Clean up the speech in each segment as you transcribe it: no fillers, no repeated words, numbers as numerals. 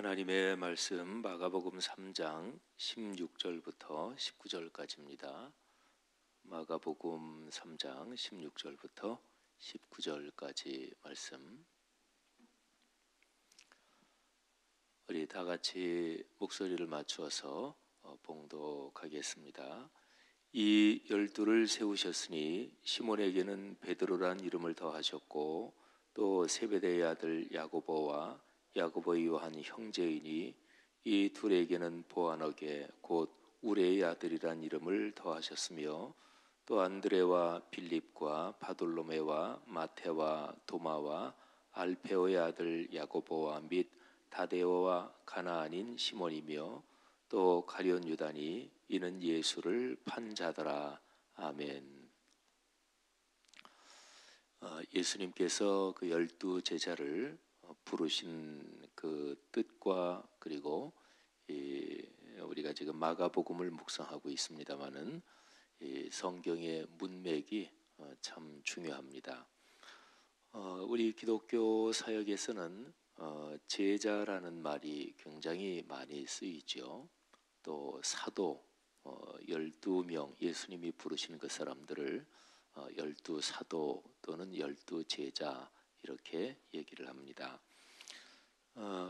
하나님의 말씀 마가복음 3장 16절부터 19절까지입니다. 마가복음 3장 16절부터 19절까지 말씀. 우리 다 같이 목소리를 맞추어서 봉독하겠습니다. 이 12를 세우셨으니 시몬에게는 베드로란 이름을 더하셨고 또 세베대의 아들 야고보와 야고보의 요한 형제이니 이 둘에게는 보아너게 곧 우레의 아들이란 이름을 더하셨으며 또 안드레와 빌립과 바돌로메와 마테와 도마와 알페오의 아들 야고보와 및 다데오와 가나안인 시몬이며 또 가룟 유다니 이는 예수를 판 자더라. 아멘. 예수님께서 그 12제자를 부르신 그 뜻과 그리고 우리가 지금 마가복음을 묵상하고 있습니다마는 성경의 문맥이 참 중요합니다. 우리 기독교 사역에서는 제자라는 말이 굉장히 많이 쓰이죠. 또 사도 12명 예수님이 부르시는 그 사람들을 12사도 또는 12제자 이렇게 얘기를 합니다.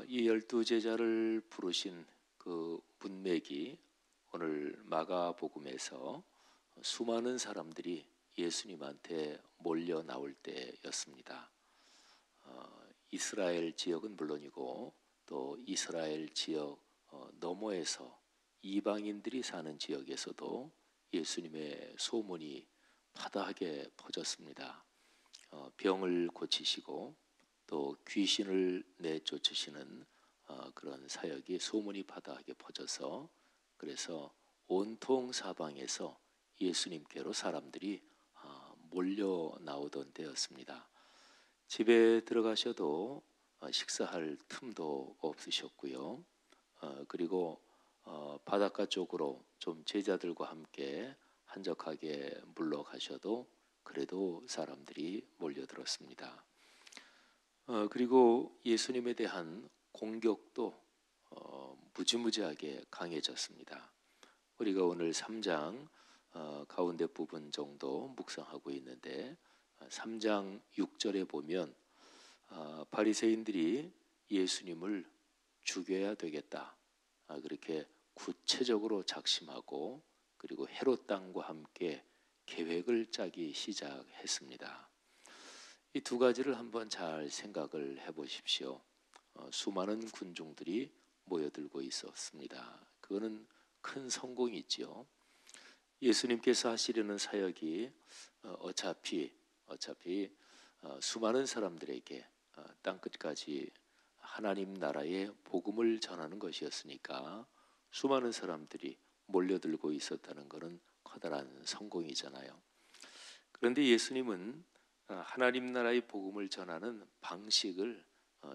이 12제자를 부르신 그 문맥이 오늘 마가복음에서 수많은 사람들이 예수님한테 몰려 나올 때였습니다. 이스라엘 지역은 물론이고 또 이스라엘 지역 너머에서 이방인들이 사는 지역에서도 예수님의 소문이 파다하게 퍼졌습니다. 병을 고치시고 또 귀신을 내쫓으시는 그런 사역이 소문이 파다하게 퍼져서 그래서 온통 사방에서 예수님께로 사람들이 몰려 나오던 때였습니다. 집에 들어가셔도 식사할 틈도 없으셨고요. 그리고 바닷가 쪽으로 좀 제자들과 함께 한적하게 물러가셔도 그래도 사람들이 몰려들었습니다. 그리고 예수님에 대한 공격도 무지무지하게 강해졌습니다. 우리가 오늘 3장 가운데 부분 정도 묵상하고 있는데 3장 6절에 보면 바리새인들이 예수님을 죽여야 되겠다 그렇게 구체적으로 작심하고 그리고 헤롯 왕과 함께 계획을 짜기 시작했습니다. 이 두 가지를 한번 잘 생각을 해보십시오. 수많은 군중들이 모여들고 있었습니다. 그거는 큰 성공이지요. 예수님께서 하시려는 사역이 어차피 수많은 사람들에게 땅끝까지 하나님 나라의 복음을 전하는 것이었으니까 수많은 사람들이 몰려들고 있었다는 것은 커다란 성공이잖아요. 그런데 예수님은 하나님 나라의 복음을 전하는 방식을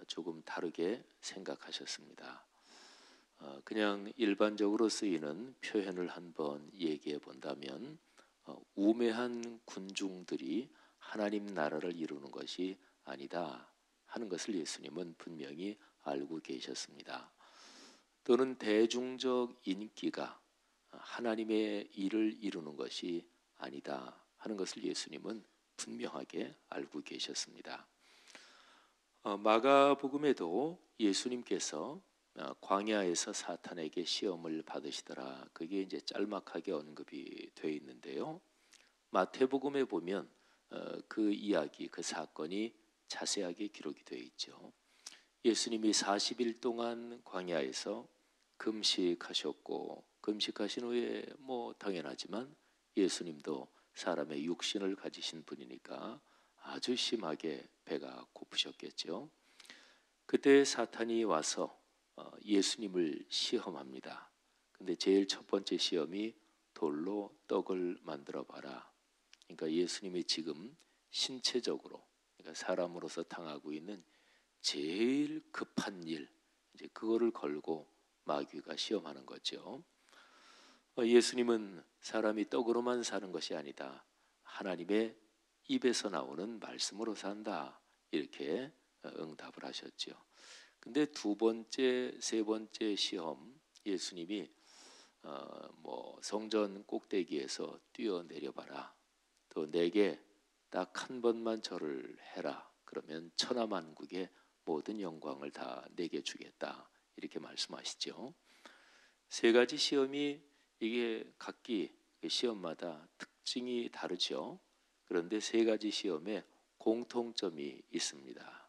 조금 다르게 생각하셨습니다. 그냥 일반적으로 쓰이는 표현을 한번 얘기해 본다면 우매한 군중들이 하나님 나라를 이루는 것이 아니다 하는 것을 예수님은 분명히 알고 계셨습니다. 또는 대중적 인기가 하나님의 일을 이루는 것이 아니다 하는 것을 예수님은 분명하게 알고 계셨습니다. 마가복음에도 예수님께서 광야에서 사탄에게 시험을 받으시더라. 그게 이제 짤막하게 언급이 되어 있는데요. 마태복음에 보면 그 이야기, 그 사건이 자세하게 기록이 되어 있죠. 예수님이 40일 동안 광야에서 금식하셨고 금식하신 후에 당연하지만 예수님도 사람의 육신을 가지신 분이니까 아주 심하게 배가 고프셨겠죠. 그때 사탄이 와서 예수님을 시험합니다. 근데 제일 첫 번째 시험이 돌로 떡을 만들어 봐라. 그러니까 예수님이 지금 신체적으로 그러니까 사람으로서 당하고 있는 제일 급한 일 이제 그거를 걸고 마귀가 시험하는 거죠. 예수님은 사람이 떡으로만 사는 것이 아니다. 하나님의 입에서 나오는 말씀으로 산다. 이렇게 응답을 하셨죠. 근데 두 번째, 세 번째 시험 예수님이 성전 꼭대기에서 뛰어 내려봐라. 또 내게 딱 한 번만 절을 해라. 그러면 천하만국의 모든 영광을 다 내게 주겠다. 이렇게 말씀하시죠. 세 가지 시험이 이게 각기 시험마다 특징이 다르죠. 그런데 세 가지 시험에 공통점이 있습니다.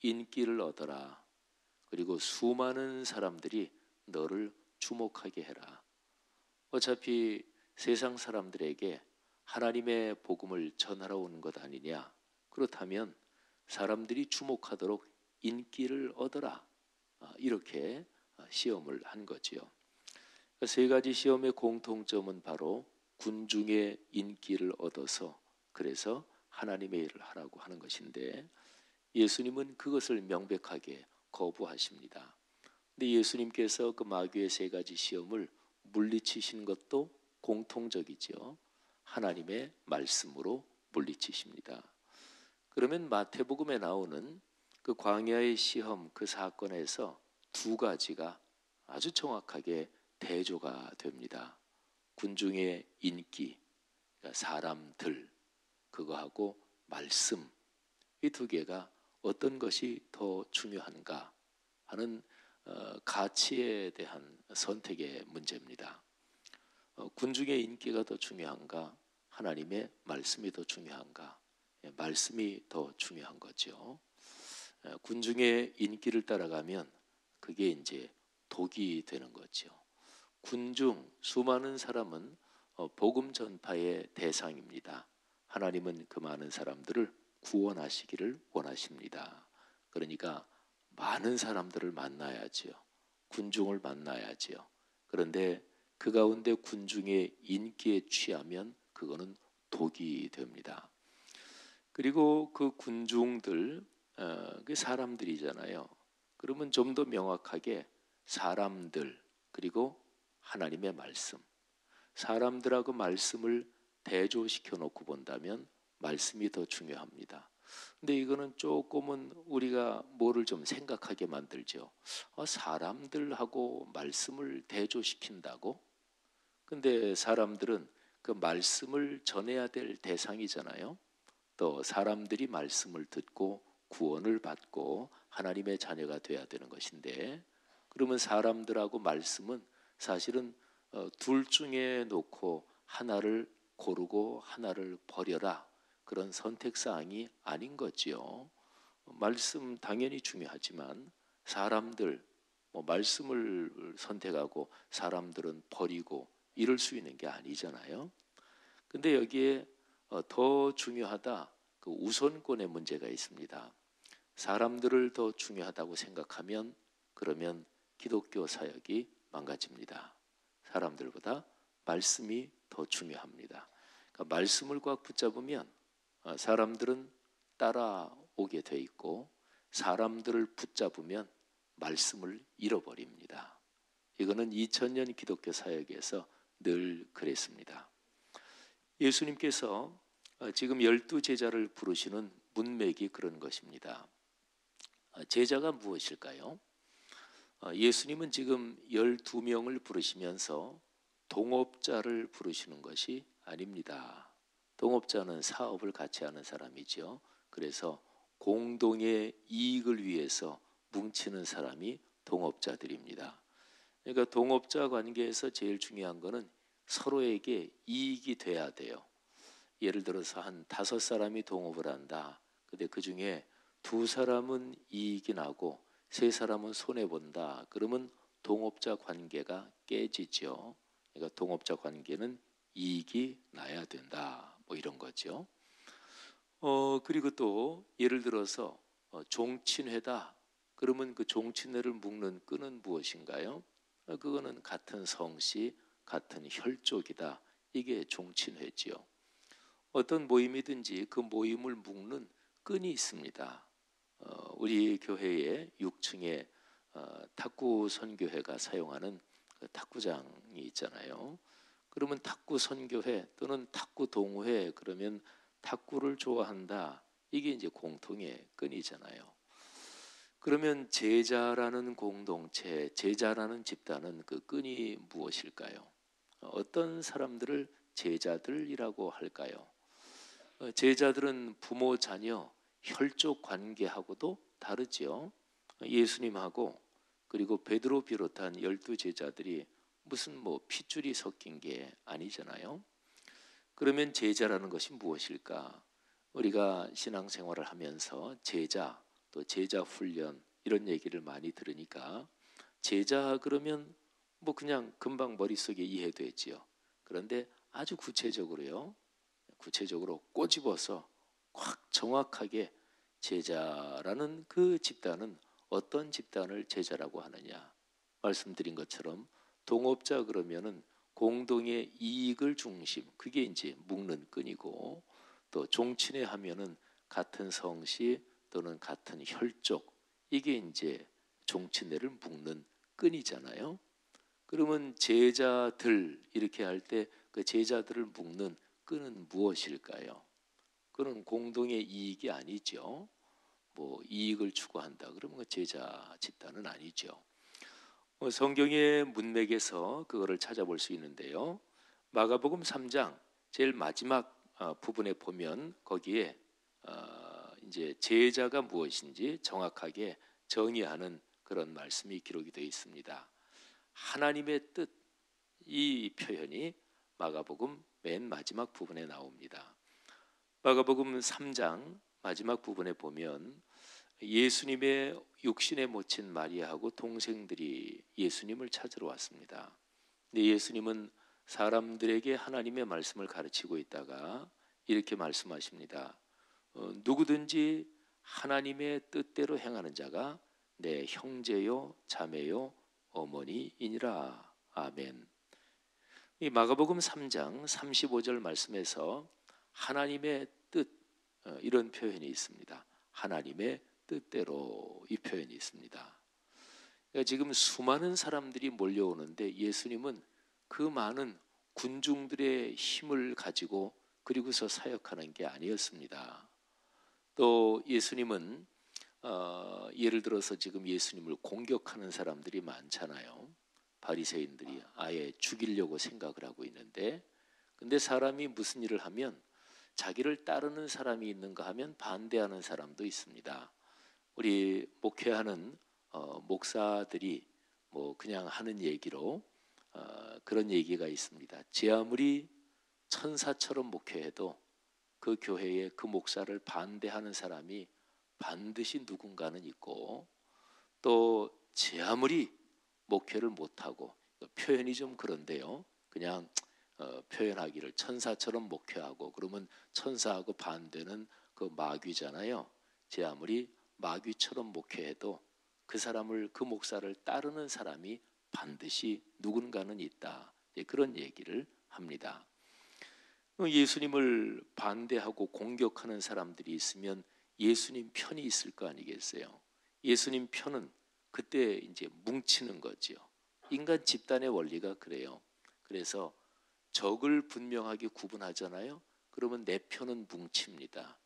인기를 얻어라. 그리고 수많은 사람들이 너를 주목하게 해라. 어차피 세상 사람들에게 하나님의 복음을 전하러 오는 것 아니냐. 그렇다면 사람들이 주목하도록 인기를 얻어라. 이렇게 시험을 한 거지요. 세 가지 시험의 공통점은 바로 군중의 인기를 얻어서 그래서 하나님의 일을 하라고 하는 것인데 예수님은 그것을 명백하게 거부하십니다. 근데 예수님께서 그 마귀의 세 가지 시험을 물리치신 것도 공통적이죠. 하나님의 말씀으로 물리치십니다. 그러면 마태복음에 나오는 그 광야의 시험 그 사건에서 두 가지가 아주 정확하게 대조가 됩니다. 군중의 인기, 그러니까 사람들, 그거하고 말씀, 이 두 개가 어떤 것이 더 중요한가 하는 가치에 대한 선택의 문제입니다. 군중의 인기가 더 중요한가? 하나님의 말씀이 더 중요한가? 말씀이 더 중요한 거죠. 군중의 인기를 따라가면 그게 이제 독이 되는 거죠. 군중, 수많은 사람은 복음 전파의 대상입니다. 하나님은 그 많은 사람들을 구원하시기를 원하십니다. 그러니까 많은 사람들을 만나야지요. 군중을 만나야지요. 그런데 그 가운데 군중의 인기에 취하면 그거는 독이 됩니다. 그리고 그 군중들, 그 사람들이잖아요. 그러면 좀 더 명확하게 사람들 그리고 하나님의 말씀, 사람들하고 말씀을 대조시켜 놓고 본다면 말씀이 더 중요합니다. 근데 이거는 조금은 우리가 뭐를 좀 생각하게 만들죠. 사람들하고 말씀을 대조시킨다고? 근데 사람들은 그 말씀을 전해야 될 대상이잖아요. 또 사람들이 말씀을 듣고 구원을 받고 하나님의 자녀가 돼야 되는 것인데, 그러면 사람들하고 말씀은 사실은 둘 중에 놓고 하나를 고르고 하나를 버려라, 그런 선택사항이 아닌 거지요. 말씀 당연히 중요하지만 사람들, 말씀을 선택하고 사람들은 버리고 이럴 수 있는 게 아니잖아요. 근데 여기에 더 중요하다, 그 우선권의 문제가 있습니다. 사람들을 더 중요하다고 생각하면 그러면 기독교 사역이 망가집니다. 사람들보다 말씀이 더 중요합니다. 그러니까 말씀을 꽉 붙잡으면 사람들은 따라오게 돼 있고, 사람들을 붙잡으면 말씀을 잃어버립니다. 이거는 2000년 기독교 사역에서 늘 그랬습니다. 예수님께서 지금 12제자를 부르시는 문맥이 그런 것입니다. 제자가 무엇일까요? 예수님은 지금 12명을 부르시면서 동업자를 부르시는 것이 아닙니다. 동업자는 사업을 같이 하는 사람이죠. 그래서 공동의 이익을 위해서 뭉치는 사람이 동업자들입니다. 그러니까 동업자 관계에서 제일 중요한 것은 서로에게 이익이 돼야 돼요. 예를 들어서 한 5사람이 동업을 한다. 근데 그 중에 2사람은 이익이 나고 3사람은 손해본다. 그러면 동업자 관계가 깨지죠. 그러니까 동업자 관계는 이익이 나야 된다. 이런 거죠. 그리고 또 예를 들어서 종친회다. 그러면 그 종친회를 묶는 끈은 무엇인가요? 그거는 같은 성씨, 같은 혈족이다. 이게 종친회지요. 어떤 모임이든지 그 모임을 묶는 끈이 있습니다. 우리 교회에 6층에 탁구 선교회가 사용하는 그 탁구장이 있잖아요. 그러면 탁구 선교회 또는 탁구 동호회, 그러면 탁구를 좋아한다. 이게 이제 공통의 끈이잖아요. 그러면 제자라는 공동체, 제자라는 집단은 그 끈이 무엇일까요? 어떤 사람들을 제자들이라고 할까요? 제자들은 부모, 자녀, 혈족 관계하고도 다르지요. 예수님하고 그리고 베드로 비롯한 12제자들이 무슨 뭐 핏줄이 섞인 게 아니잖아요. 그러면 제자라는 것이 무엇일까? 우리가 신앙생활을 하면서 제자, 또 제자 훈련 이런 얘기를 많이 들으니까 제자 그러면 뭐 그냥 금방 머릿속에 이해되지요. 그런데 아주 구체적으로요. 구체적으로 꼬집어서 확 정확하게 제자라는 그 집단은 어떤 집단을 제자라고 하느냐. 말씀드린 것처럼 동업자 그러면은 공동의 이익을 중심, 그게 이제 묶는 끈이고, 또 종친회 하면은 같은 성씨 또는 같은 혈족, 이게 이제 종친회를 묶는 끈이잖아요. 그러면 제자들 이렇게 할 때 그 제자들을 묶는 끈은 무엇일까요? 그는 공동의 이익이 아니죠. 뭐 이익을 추구한다 그러면 그 제자 집단은 아니죠. 성경의 문맥에서 그거를 찾아볼 수 있는데요. 마가복음 3장 제일 마지막 부분에 보면 거기에 이제 제자가 무엇인지 정확하게 정의하는 그런 말씀이 기록이 되어 있습니다. 하나님의 뜻, 이 표현이 마가복음 맨 마지막 부분에 나옵니다. 마가복음 3장 마지막 부분에 보면 예수님의 육신에 모친 마리아하고 동생들이 예수님을 찾으러 왔습니다. 근데 예수님은 사람들에게 하나님의 말씀을 가르치고 있다가 이렇게 말씀하십니다. 누구든지 하나님의 뜻대로 행하는 자가 내 형제요 자매요 어머니이니라. 아멘. 이 마가복음 3장 35절 말씀에서 하나님의 뜻, 이런 표현이 있습니다. 하나님의 뜻대로 이 표현이 있습니다. 그러니까 지금 수많은 사람들이 몰려오는데 예수님은 그 많은 군중들의 힘을 가지고 그리고서 사역하는 게 아니었습니다. 또 예수님은 예를 들어서 지금 예수님을 공격하는 사람들이 많잖아요. 바리새인들이 아예 죽이려고 생각을 하고 있는데, 근데 사람이 무슨 일을 하면 자기를 따르는 사람이 있는가 하면 반대하는 사람도 있습니다. 우리 목회하는 목사들이 뭐 그냥 하는 얘기로 그런 얘기가 있습니다. 제 아무리 천사처럼 목회해도 그 교회에 그 목사를 반대하는 사람이 반드시 누군가는 있고, 또 제 아무리 목회를 못하고, 표현이 좀 그런데요. 그냥 표현하기를 천사처럼 목회하고 그러면 천사하고 반대는 그 마귀잖아요. 제 아무리 마귀처럼 목회해도 그 사람을, 그 목사를 따르는 사람이 반드시 누군가는 있다. 그런 얘기를 합니다. 예수님을 반대하고 공격하는 사람들이 있으면 예수님 편이 있을 거 아니겠어요? 예수님 편은 그때 이제 뭉치는 거죠. 인간 집단의 원리가 그래요. 그래서 적을 분명하게 구분하잖아요. 그러면 내 편은 뭉칩니다.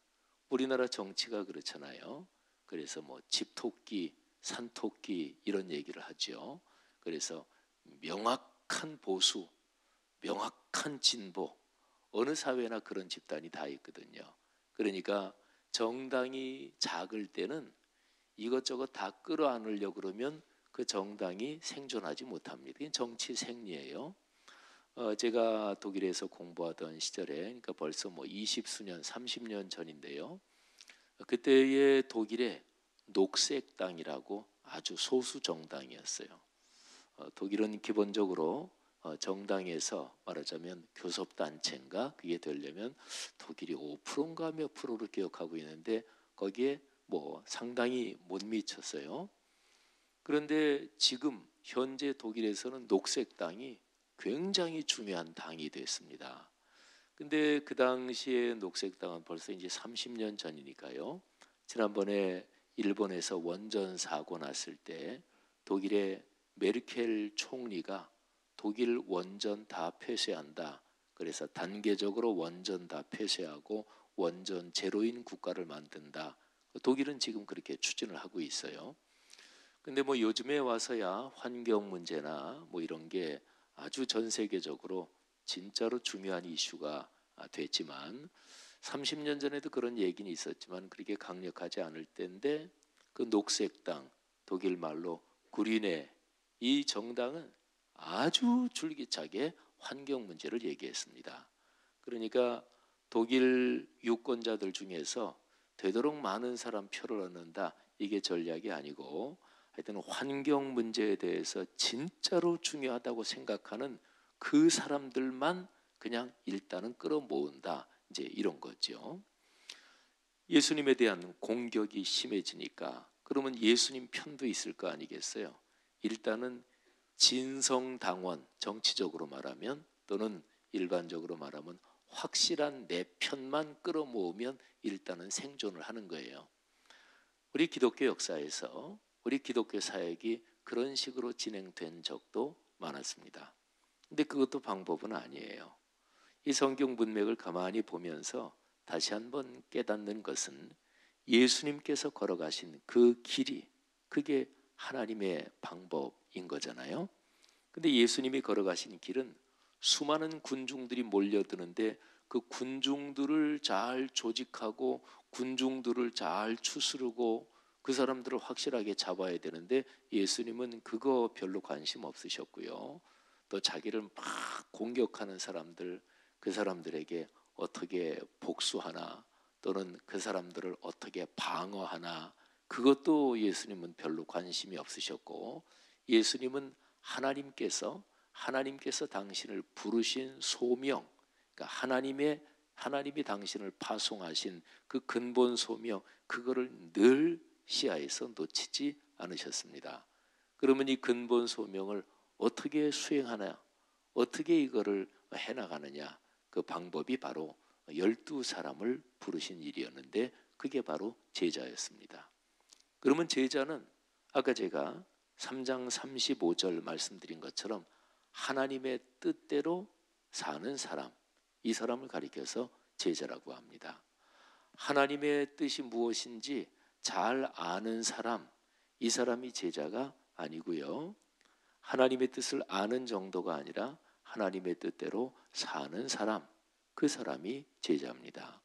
우리나라 정치가 그렇잖아요. 그래서 뭐 집토끼, 산토끼 이런 얘기를 하죠. 그래서 명확한 보수, 명확한 진보, 어느 사회나 그런 집단이 다 있거든요. 그러니까 정당이 작을 때는 이것저것 다 끌어안으려고 그러면 그 정당이 생존하지 못합니다. 이게 정치 생리예요. 제가 독일에서 공부하던 시절에, 그러니까 벌써 뭐 20수년, 30년 전인데요. 그때의 독일에 녹색당이라고 아주 소수 정당이었어요. 독일은 기본적으로 정당에서 말하자면 교섭단체인가 그게 되려면 독일이 5%인가 몇 프로를 기억하고 있는데 거기에 뭐 상당히 못 미쳤어요. 그런데 지금 현재 독일에서는 녹색당이 굉장히 중요한 당이 됐습니다. 근데 그 당시에 녹색당은 벌써 이제 30년 전이니까요. 지난번에 일본에서 원전 사고 났을 때 독일의 메르켈 총리가 독일 원전 다 폐쇄한다. 그래서 단계적으로 원전 다 폐쇄하고 원전 제로인 국가를 만든다. 독일은 지금 그렇게 추진을 하고 있어요. 근데 뭐 요즘에 와서야 환경 문제나 뭐 이런 게 아주 전 세계적으로 진짜로 중요한 이슈가 됐지만 30년 전에도 그런 얘기는 있었지만 그렇게 강력하지 않을 때인데 그 녹색당, 독일 말로 구리네, 이 정당은 아주 줄기차게 환경 문제를 얘기했습니다. 그러니까 독일 유권자들 중에서 되도록 많은 사람 표를 얻는다, 이게 전략이 아니고 하여튼 환경 문제에 대해서 진짜로 중요하다고 생각하는 그 사람들만 그냥 일단은 끌어모은다, 이제 이런 거죠. 예수님에 대한 공격이 심해지니까 그러면 예수님 편도 있을 거 아니겠어요. 일단은 진성당원, 정치적으로 말하면 또는 일반적으로 말하면 확실한 내 편만 끌어모으면 일단은 생존을 하는 거예요. 우리 기독교 역사에서 우리 기독교 사역이 그런 식으로 진행된 적도 많았습니다. 근데 그것도 방법은 아니에요. 이 성경 문맥을 가만히 보면서 다시 한번 깨닫는 것은 예수님께서 걸어가신 그 길이, 그게 하나님의 방법인 거잖아요. 근데 예수님이 걸어가신 길은 수많은 군중들이 몰려드는데 그 군중들을 잘 조직하고 군중들을 잘 추스르고 그 사람들을 확실하게 잡아야 되는데 예수님은 그거 별로 관심 없으셨고요. 또 자기를 막 공격하는 사람들, 그 사람들에게 어떻게 복수하나 또는 그 사람들을 어떻게 방어하나, 그것도 예수님은 별로 관심이 없으셨고, 예수님은 하나님께서 당신을 부르신 소명, 그러니까 하나님이 당신을 파송하신 그 근본 소명, 그거를 늘 시야에서 놓치지 않으셨습니다. 그러면 이 근본 소명을 어떻게 수행하냐, 어떻게 이거를 해나가느냐, 그 방법이 바로 12사람을 부르신 일이었는데 그게 바로 제자였습니다. 그러면 제자는 아까 제가 3장 35절 말씀드린 것처럼 하나님의 뜻대로 사는 사람, 이 사람을 가리켜서 제자라고 합니다. 하나님의 뜻이 무엇인지 잘 아는 사람, 이 사람이 제자가 아니고요. 하나님의 뜻을 아는 정도가 아니라 하나님의 뜻대로 사는 사람, 그 사람이 제자입니다.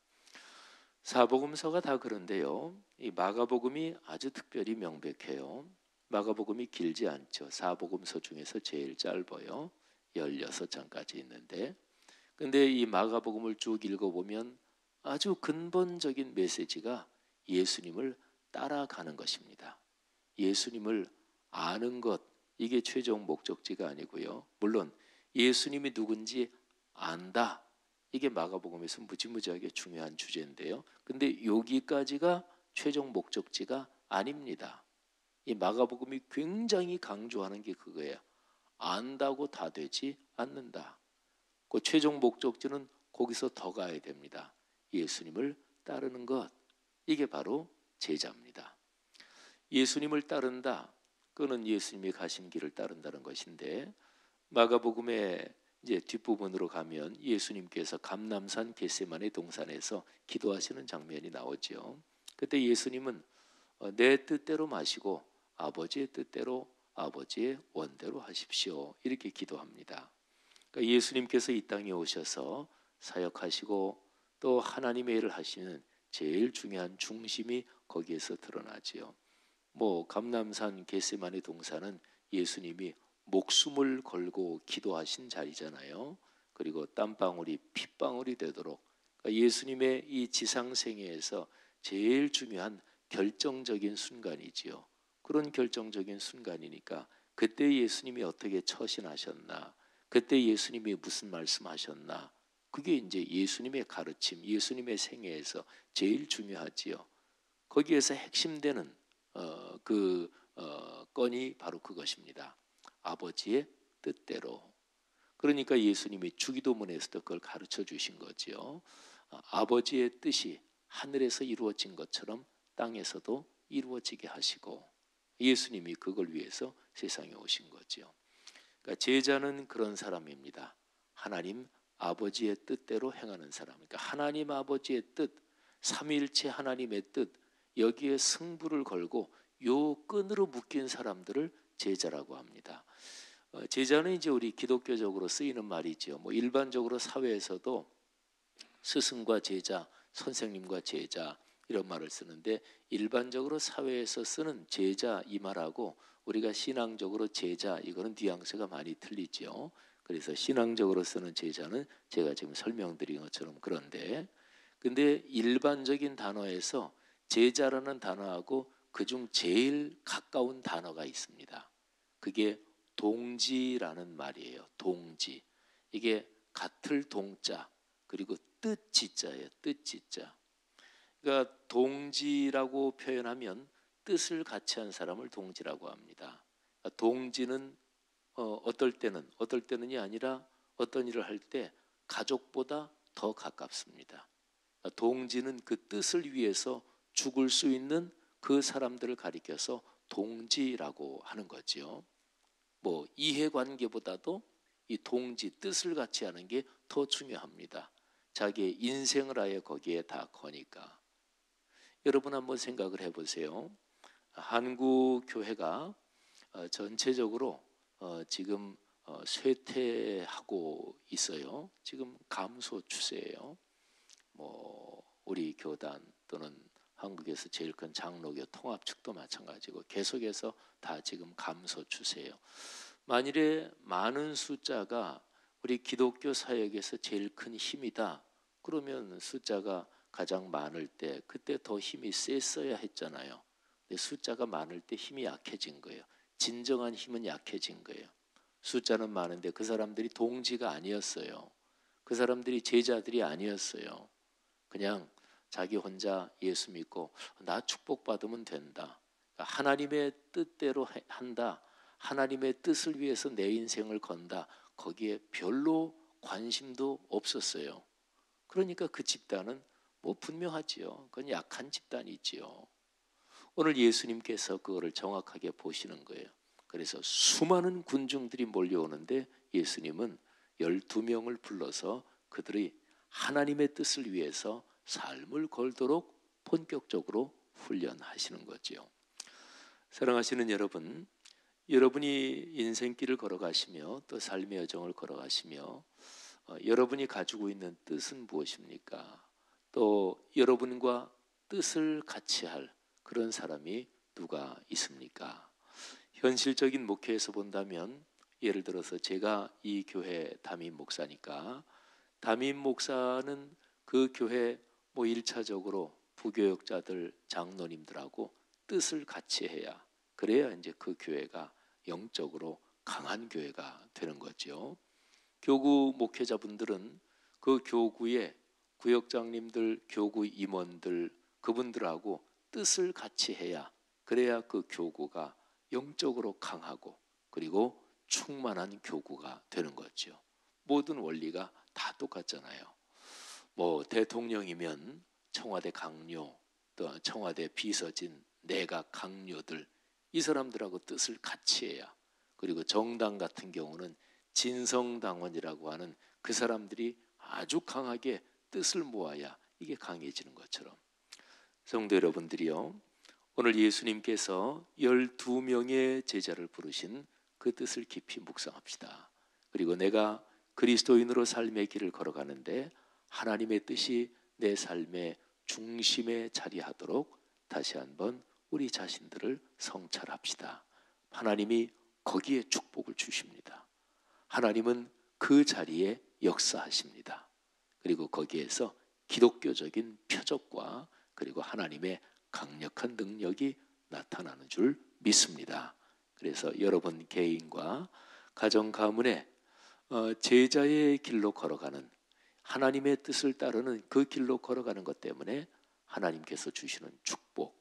사복음서가 다 그런데요. 이 마가복음이 아주 특별히 명백해요. 마가복음이 길지 않죠. 사복음서 중에서 제일 짧아요. 16장까지 있는데, 근데 이 마가복음을 쭉 읽어보면 아주 근본적인 메시지가 예수님을 따라가는 것입니다. 예수님을 아는 것, 이게 최종 목적지가 아니고요. 물론 예수님이 누군지 안다, 이게 마가복음에서 무지무지하게 중요한 주제인데요. 근데 여기까지가 최종 목적지가 아닙니다. 이 마가복음이 굉장히 강조하는 게 그거예요. 안다고 다 되지 않는다. 그 최종 목적지는 거기서 더 가야 됩니다. 예수님을 따르는 것, 이게 바로 제자입니다. 예수님을 따른다, 그는 예수님이 가신 길을 따른다는 것인데, 마가복음의 이제 뒷부분으로 가면 예수님께서 감람산 겟세마네 동산에서 기도하시는 장면이 나오죠. 그때 예수님은 내 뜻대로 마시고 아버지의 뜻대로, 아버지의 원대로 하십시오, 이렇게 기도합니다. 그러니까 예수님께서 이 땅에 오셔서 사역하시고 또 하나님의 일을 하시는 제일 중요한 중심이 거기에서 드러나지요. 뭐 감람산 겟세마네 동산은 예수님이 목숨을 걸고 기도하신 자리잖아요. 그리고 땀방울이 핏방울이 되도록, 그러니까 예수님의 이 지상생애에서 제일 중요한 결정적인 순간이지요. 그런 결정적인 순간이니까 그때 예수님이 어떻게 처신하셨나, 그때 예수님이 무슨 말씀하셨나, 그게 이제 예수님의 가르침, 예수님의 생애에서 제일 중요하지요. 거기에서 핵심되는 건이 바로 그것입니다. 아버지의 뜻대로. 그러니까 예수님이 주기도문에서도 그걸 가르쳐 주신 거지요. 아버지의 뜻이 하늘에서 이루어진 것처럼 땅에서도 이루어지게 하시고, 예수님이 그걸 위해서 세상에 오신 거지요. 그러니까 제자는 그런 사람입니다. 하나님 아버지의 뜻대로 행하는 사람. 그러니까 하나님 아버지의 뜻, 삼위일체 하나님의 뜻, 여기에 승부를 걸고 요 끈으로 묶인 사람들을 제자라고 합니다. 제자는 이제 우리 기독교적으로 쓰이는 말이죠. 뭐 일반적으로 사회에서도 스승과 제자, 선생님과 제자 이런 말을 쓰는데, 일반적으로 사회에서 쓰는 제자 이 말하고 우리가 신앙적으로 제자, 이거는 뉘앙스가 많이 틀리죠. 그래서 신앙적으로 쓰는 제자는 제가 지금 설명드린 것처럼 그런데, 근데 일반적인 단어에서 제자라는 단어하고 그중 제일 가까운 단어가 있습니다. 그게 동지라는 말이에요. 동지. 이게 같을 동자 그리고 뜻지자예요. 뜻지자. 그러니까 동지라고 표현하면 뜻을 같이 한 사람을 동지라고 합니다. 그러니까 동지는 어떨 때는이 아니라 어떤 일을 할 때 가족보다 더 가깝습니다. 그러니까 동지는 그 뜻을 위해서 죽을 수 있는 그 사람들을 가리켜서 동지라고 하는 거지요. 뭐 이해관계보다도 이 동지 뜻을 같이 하는 게 더 중요합니다. 자기의 인생을 아예 거기에 다 거니까. 여러분 한번 생각을 해보세요. 한국 교회가 전체적으로 지금 쇠퇴하고 있어요. 지금 감소 추세예요. 뭐 우리 교단 또는 한국에서 제일 큰 장로교 통합 측도 마찬가지고 계속해서 다 지금 감소 추세예요. 만일에 많은 숫자가 우리 기독교 사역에서 제일 큰 힘이다, 그러면 숫자가 가장 많을 때 그때 더 힘이 셌어야 했잖아요. 근데 숫자가 많을 때 힘이 약해진 거예요. 진정한 힘은 약해진 거예요. 숫자는 많은데 그 사람들이 동지가 아니었어요. 그 사람들이 제자들이 아니었어요. 그냥 자기 혼자 예수 믿고 나 축복받으면 된다, 하나님의 뜻대로 한다, 하나님의 뜻을 위해서 내 인생을 건다, 거기에 별로 관심도 없었어요. 그러니까 그 집단은 뭐 분명하지요. 그건 약한 집단이지요. 오늘 예수님께서 그거를 정확하게 보시는 거예요. 그래서 수많은 군중들이 몰려오는데 예수님은 12명을 불러서 그들이 하나님의 뜻을 위해서 삶을 걸도록 본격적으로 훈련하시는 거지요. 사랑하시는 여러분, 여러분이 인생길을 걸어가시며 또 삶의 여정을 걸어가시며 여러분이 가지고 있는 뜻은 무엇입니까? 또 여러분과 뜻을 같이 할 그런 사람이 누가 있습니까? 현실적인 목회에서 본다면, 예를 들어서 제가 이 교회 담임 목사니까 담임 목사는 그 교회 뭐 1차적으로 부교역자들 장로님들하고 뜻을 같이 해야, 그래야 이제 그 교회가 영적으로 강한 교회가 되는 거죠. 교구 목회자분들은 그 교구의 구역장님들, 교구 임원들, 그분들하고 뜻을 같이 해야, 그래야 그 교구가 영적으로 강하고 그리고 충만한 교구가 되는 거죠. 모든 원리가 다 똑같잖아요. 뭐 대통령이면 청와대 강요, 또 청와대 비서진, 내각 강요들, 이 사람들하고 뜻을 같이 해야, 그리고 정당 같은 경우는 진성당원이라고 하는 그 사람들이 아주 강하게 뜻을 모아야 이게 강해지는 것처럼, 성도 여러분들이요, 오늘 예수님께서 12명의 제자를 부르신 그 뜻을 깊이 묵상합시다. 그리고 내가 그리스도인으로 삶의 길을 걸어가는데 하나님의 뜻이 내 삶의 중심에 자리하도록 다시 한번 우리 자신들을 성찰합시다. 하나님이 거기에 축복을 주십니다. 하나님은 그 자리에 역사하십니다. 그리고 거기에서 기독교적인 표적과 그리고 하나님의 강력한 능력이 나타나는 줄 믿습니다. 그래서 여러분 개인과 가정 가문에 제자의 길로 걸어가는, 하나님의 뜻을 따르는 그 길로 걸어가는 것 때문에 하나님께서 주시는 축복,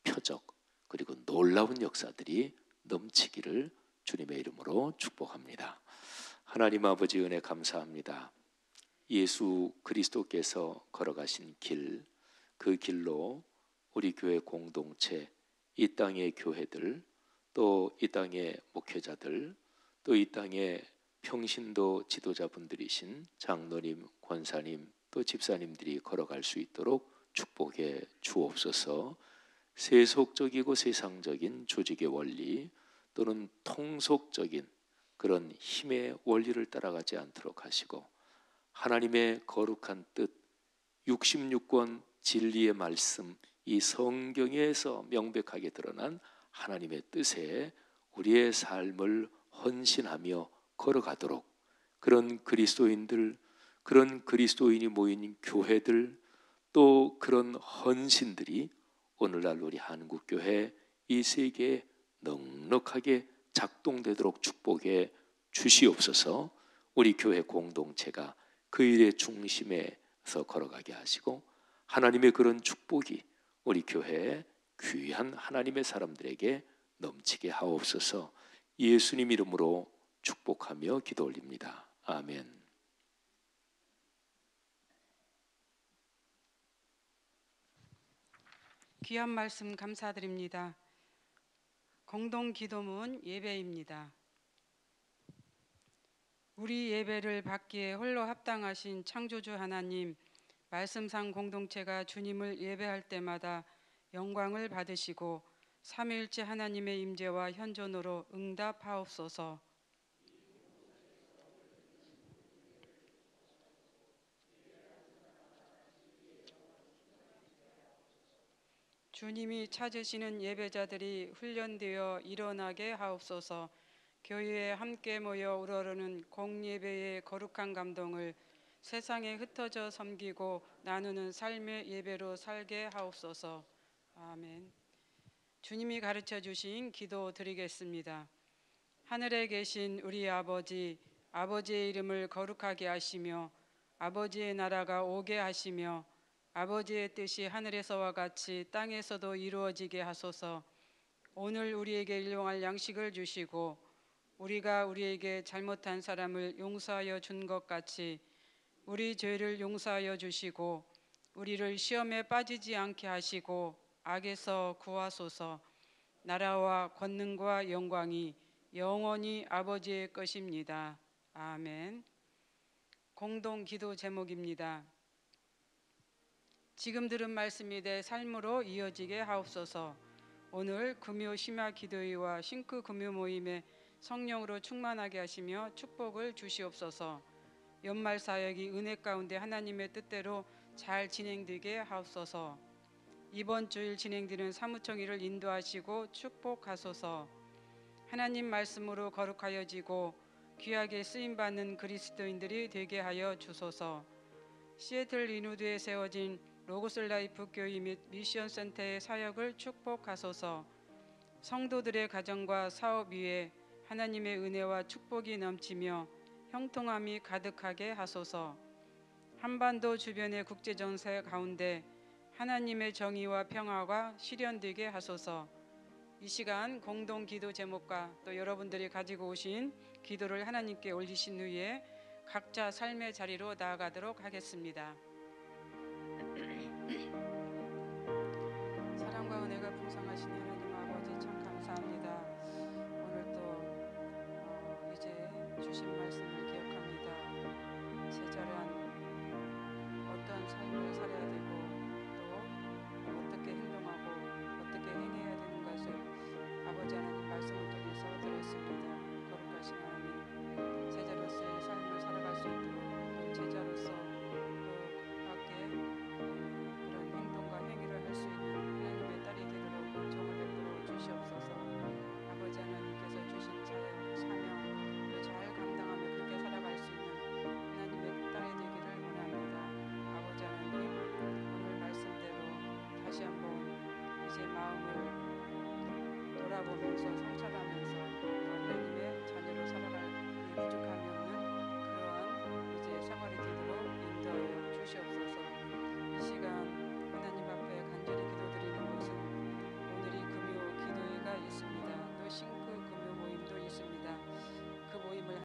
표적, 그리고 놀라운 역사들이 넘치기를 주님의 이름으로 축복합니다. 하나님 아버지 은혜 감사합니다. 예수 그리스도께서 걸어가신 길, 그 길로 우리 교회 공동체, 이 땅의 교회들, 또 이 땅의 목회자들, 또 이 땅의 평신도 지도자분들이신 장로님, 권사님, 또 집사님들이 걸어갈 수 있도록 축복해 주옵소서. 세속적이고 세상적인 조직의 원리 또는 통속적인 그런 힘의 원리를 따라가지 않도록 하시고 하나님의 거룩한 뜻, 66권 진리의 말씀, 이 성경에서 명백하게 드러난 하나님의 뜻에 우리의 삶을 헌신하며 걸어가도록 그런 그리스도인들, 그런 그리스도인이 모인 교회들, 또 그런 헌신들이 오늘날 우리 한국교회 이 세계에 넉넉하게 작동되도록 축복해 주시옵소서. 우리 교회 공동체가 그 일의 중심에서 걸어가게 하시고 하나님의 그런 축복이 우리 교회에 귀한 하나님의 사람들에게 넘치게 하옵소서. 예수님 이름으로 축복하며 기도 올립니다. 아멘. 귀한 말씀 감사드립니다. 공동 기도문 예배입니다. 우리 예배를 받기에 홀로 합당하신 창조주 하나님, 말씀상 공동체가 주님을 예배할 때마다 영광을 받으시고 삼위일체 하나님의 임재와 현존으로 응답하옵소서. 주님이 찾으시는 예배자들이 훈련되어 일어나게 하옵소서. 교회에 함께 모여 우러르는 공예배의 거룩한 감동을 세상에 흩어져 섬기고 나누는 삶의 예배로 살게 하옵소서. 아멘. 주님이 가르쳐 주신 기도 드리겠습니다. 하늘에 계신 우리 아버지, 아버지의 이름을 거룩하게 하시며 아버지의 나라가 오게 하시며 아버지의 뜻이 하늘에서와 같이 땅에서도 이루어지게 하소서. 오늘 우리에게 일용할 양식을 주시고 우리가 우리에게 잘못한 사람을 용서하여 준 것 같이 우리 죄를 용서하여 주시고 우리를 시험에 빠지지 않게 하시고 악에서 구하소서. 나라와 권능과 영광이 영원히 아버지의 것입니다. 아멘. 공동 기도 제목입니다. 지금 들은 말씀이 내 삶으로 이어지게 하옵소서. 오늘 금요 심야 기도회와 싱크 금요 모임에 성령으로 충만하게 하시며 축복을 주시옵소서. 연말 사역이 은혜 가운데 하나님의 뜻대로 잘 진행되게 하옵소서. 이번 주일 진행되는 사무총회를 인도하시고 축복하소서. 하나님 말씀으로 거룩하여지고 귀하게 쓰임받는 그리스도인들이 되게 하여 주소서. 시애틀 리누드에 세워진 로고스 라이프 교회 및 미션 센터의 사역을 축복하소서. 성도들의 가정과 사업 위에 하나님의 은혜와 축복이 넘치며 형통함이 가득하게 하소서. 한반도 주변의 국제 정세 가운데 하나님의 정의와 평화가 실현되게 하소서. 이 시간 공동 기도 제목과 또 여러분들이 가지고 오신 기도를 하나님께 올리신 후에 각자 삶의 자리로 나아가도록 하겠습니다. 사랑과 은혜가 풍성하신 하나님 아버지 참 감사합니다. 오늘 또 이제 주신 말씀을 기억합니다. 제자란 어떤 삶을 살아야 되고 또 어떻게 행동하고 어떻게 행해야 되는 것을 아버지 하나님 말씀을 통해서 들었습니다. 거룩하신 하나님, 제자로서의 삶을 살아갈 수 있도록 또 제자로서 그 밖에 그런 행동과 행위를 할 수 있는 하나님의 딸이 되도록 정을 베풀어 주시옵소서. 아버지 하나님께서 주신 사명 또 잘 감당하며 그렇게 살아갈 수 있는 하나님의 딸이 되기를 원합니다. 아버지 하나님, 오늘 말씀대로 다시 한번 이제 마음을 돌아보면서 성찰하면서 또 하나님의 자녀로 살아갈 이 부족한